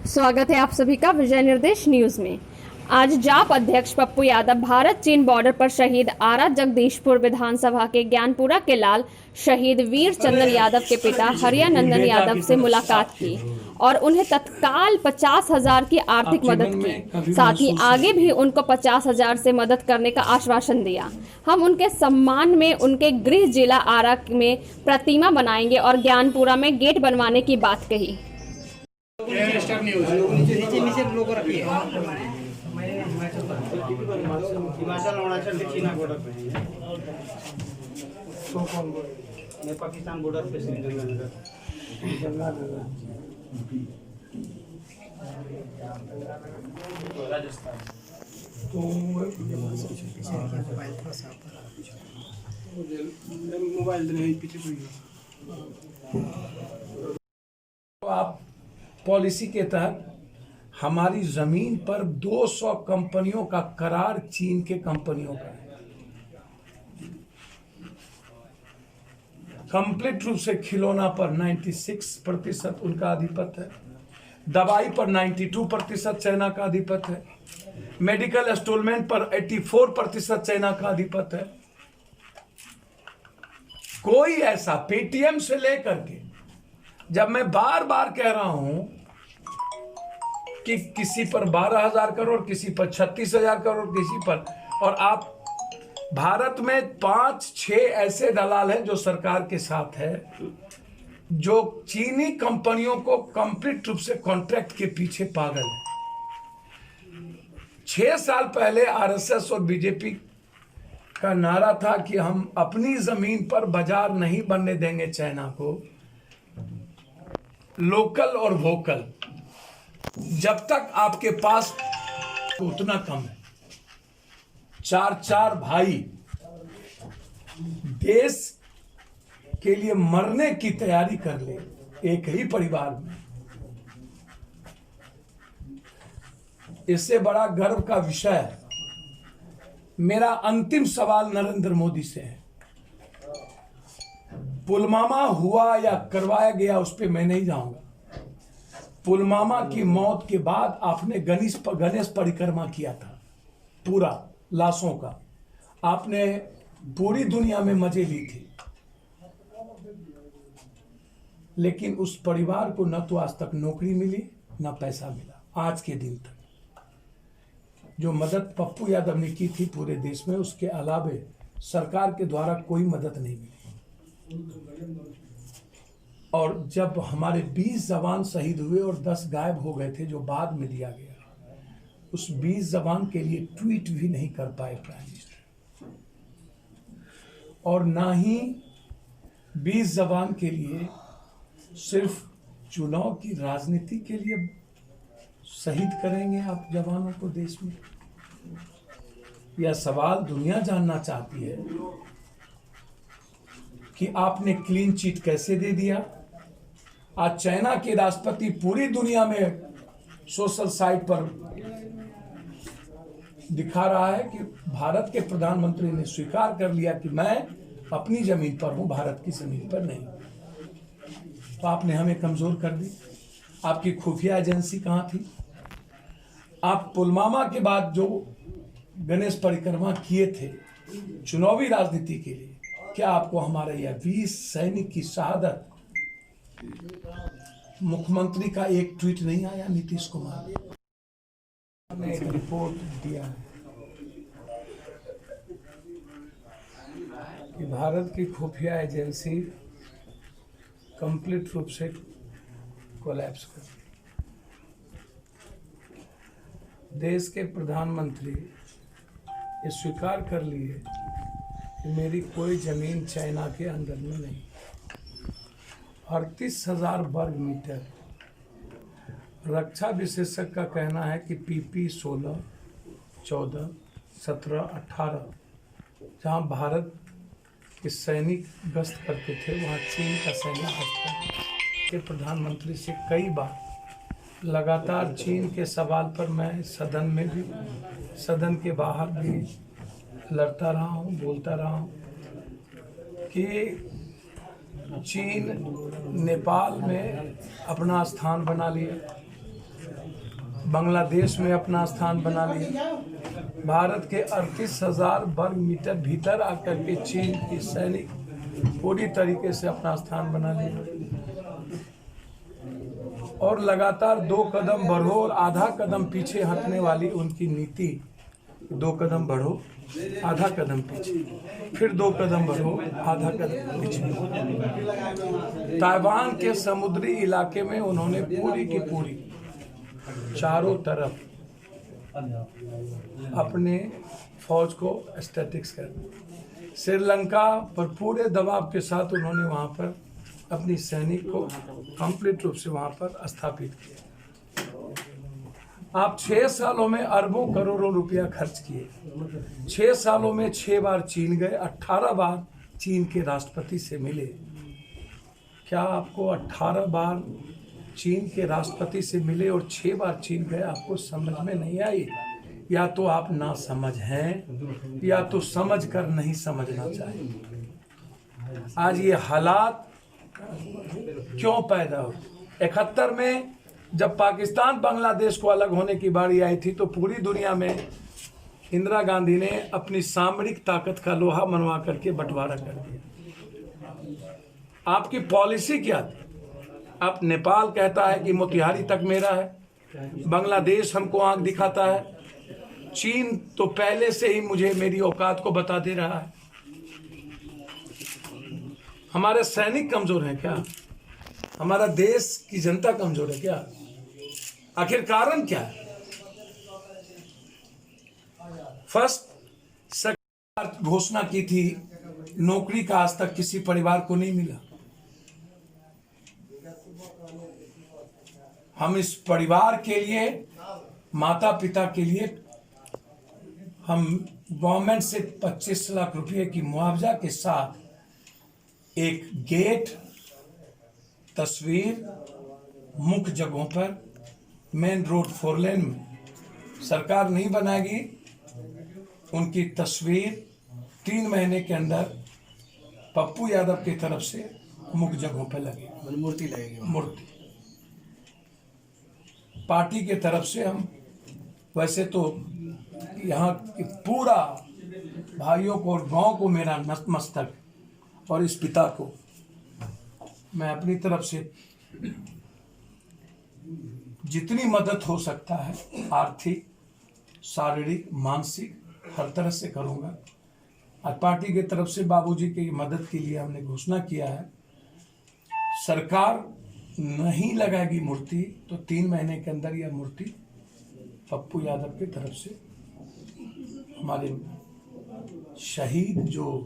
स्वागत है आप सभी का विजय निर्देश न्यूज में। आज जाप अध्यक्ष पप्पू यादव भारत चीन बॉर्डर पर शहीद आरा जगदीशपुर विधानसभा के ज्ञानपुरा के लाल शहीद वीर चंदन यादव के पिता हरियानंदन यादव से मुलाकात की और उन्हें तत्काल 50,000 की आर्थिक मदद की। साथ ही आगे भी उनको 50,000 से मदद करने का आश्वासन दिया। हम उनके सम्मान में उनके गृह जिला आरा में प्रतिमा बनाएंगे और ज्ञानपुरा में गेट बनवाने की बात कही। नीचे लोगों रखिए। हिमाचल अरुणाचल चीना बॉर्डर पे है। मैं पाकिस्तान बॉर्डर पे श्रीगंगानगर राजस्थान। तो मोबाइल नहीं पीछे कोई आप पॉलिसी के तहत हमारी जमीन पर 200 कंपनियों का करार चीन के कंपनियों का है। कंप्लीट रूप से खिलौना पर 96% उनका आधिपत्य है, दवाई पर 92% चाइना का आधिपत्य है, मेडिकल इंस्टॉलमेंट पर 84% चाइना का आधिपत्य है। कोई ऐसा पेटीएम से लेकर के, जब मैं बार बार कह रहा हूं कि किसी पर 12,000 करोड़, किसी पर 36,000 करोड़, किसी पर, और आप भारत में 5-6 ऐसे दलाल हैं जो सरकार के साथ है, जो चीनी कंपनियों को कंप्लीट रूप से कॉन्ट्रैक्ट के पीछे पागल है। 6 साल पहले आरएसएस और बीजेपी का नारा था कि हम अपनी जमीन पर बाजार नहीं बनने देंगे चाइना को, लोकल और वोकल। जब तक आपके पास उतना कम है, 4 भाई देश के लिए मरने की तैयारी कर ले एक ही परिवार में, इससे बड़ा गर्व का विषय है। मेरा अंतिम सवाल नरेंद्र मोदी से है। पुलवामा हुआ या करवाया गया उस पर मैं नहीं जाऊंगा। पुलवामा की मौत के बाद आपने गणेश परिक्रमा किया था, पूरा लाशों का, आपने पूरी दुनिया में मजे ली थी, लेकिन उस परिवार को न तो आज तक नौकरी मिली न पैसा मिला। आज के दिन तक जो मदद पप्पू यादव ने की थी पूरे देश में, उसके अलावे सरकार के द्वारा कोई मदद नहीं मिली। और जब हमारे 20 जवान शहीद हुए और 10 गायब हो गए थे, जो बाद में दिया गया, उस 20 जवान के लिए ट्वीट भी नहीं कर पाए प्राइम मिनिस्टर, और ना ही 20 जवान के लिए सिर्फ चुनाव की राजनीति के लिए शहीद करेंगे आप जवानों को देश में। यह सवाल दुनिया जानना चाहती है कि आपने क्लीन चिट कैसे दे दिया। आज चाइना के राष्ट्रपति पूरी दुनिया में सोशल साइट पर दिखा रहा है कि भारत के प्रधानमंत्री ने स्वीकार कर लिया कि मैं अपनी जमीन पर हूं, भारत की जमीन पर नहीं। तो आपने हमें कमजोर कर दी। आपकी खुफिया एजेंसी कहां थी? आप पुलवामा के बाद जो गणेश परिक्रमा किए थे चुनावी राजनीति के लिए, क्या आपको हमारे यह 20 सैनिक की शहादत, मुख्यमंत्री का एक ट्वीट नहीं आया? नीतीश कुमार ने एक रिपोर्ट दिया है कि भारत की खुफिया एजेंसी कंप्लीट रूप से कोलैप्स कर गई। देश के प्रधानमंत्री ये स्वीकार कर लिए कि मेरी कोई जमीन चाइना के अंदर में नहीं। 38,000 वर्ग मीटर। रक्षा विशेषज्ञ का कहना है कि PP 16, 14, 17, 18 जहां भारत के सैनिक गश्त करते थे, वहां चीन का सैनिक गश्त करते थे। प्रधानमंत्री से कई बार लगातार चीन के सवाल पर मैं सदन में भी, सदन के बाहर भी लड़ता रहा हूँ, बोलता रहा हूँ कि चीन नेपाल में अपना स्थान बना लिया, बांग्लादेश में अपना स्थान बना लिया। भारत के 38,000 वर्ग मीटर भीतर आकर के चीन की सैनिक पूरी तरीके से अपना स्थान बना लिया। और लगातार 2 कदम बढ़ो और आधा कदम पीछे हटने वाली उनकी नीति, 2 कदम बढ़ो आधा कदम पीछे, फिर 2 कदम बढ़ो आधा कदम पीछे। ताइवान के समुद्री इलाके में उन्होंने पूरी की पूरी चारों तरफ अपने फौज को स्टैटिक्स कर दिया। श्रीलंका पर पूरे दबाव के साथ उन्होंने वहां पर अपनी सैनिक को कंप्लीट रूप से वहां पर स्थापित किया। आप 6 सालों में अरबों करोड़ों रुपया खर्च किए। 6 सालों में 6 बार चीन गए, 18 बार चीन के राष्ट्रपति से मिले। क्या आपको 18 बार चीन के राष्ट्रपति से मिले और 6 बार चीन गए आपको समझ में नहीं आई? या तो आप ना समझ हैं या तो समझ कर नहीं समझना चाहिए। आज ये हालात क्यों पैदा हुए? 71 में जब पाकिस्तान बांग्लादेश को अलग होने की बारी आई थी तो पूरी दुनिया में इंदिरा गांधी ने अपनी सामरिक ताकत का लोहा मनवा करके बंटवारा कर दिया। आपकी पॉलिसी क्या थी? अब नेपाल कहता है कि मोतिहारी तक मेरा है, बांग्लादेश हमको आंख दिखाता है, चीन तो पहले से ही मुझे मेरी औकात को बता दे रहा है। हमारे सैनिक कमजोर हैं क्या? हमारा देश की जनता कमजोर है क्या? आखिर कारण क्या है? फर्स्ट सरकार घोषणा की थी नौकरी का आज तक किसी परिवार को नहीं मिला। हम इस परिवार के लिए, माता पिता के लिए हम गवर्नमेंट से 25 लाख रुपए की मुआवजा के साथ एक गेट, तस्वीर मुख्य जगहों पर, मेन रोड 4 लेन में सरकार नहीं बनाएगी, उनकी तस्वीर 3 महीने के अंदर पप्पू यादव की तरफ से मुख्य जगहों पर लगेगी, मूर्ति लगेगी। मूर्ति पार्टी के तरफ से हम, वैसे तो यहाँ के पूरा भाइयों को और गांव को मेरा नतमस्तक, और इस पिता को मैं अपनी तरफ से जितनी मदद हो सकता है, आर्थिक, शारीरिक, मानसिक, हर तरह से करूँगा। और पार्टी की तरफ से बाबूजी की मदद के लिए हमने घोषणा किया है। सरकार नहीं लगाएगी मूर्ति तो 3 महीने के अंदर यह मूर्ति पप्पू यादव की तरफ से, हमारे शहीद जो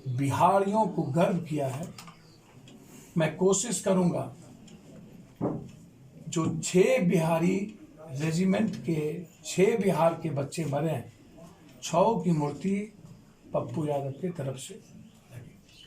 बिहारियों को गर्व किया है, मैं कोशिश करूंगा जो 6 बिहारी रेजिमेंट के 6 बिहार के बच्चे मरे हैं, 6 की मूर्ति पप्पू यादव की तरफ से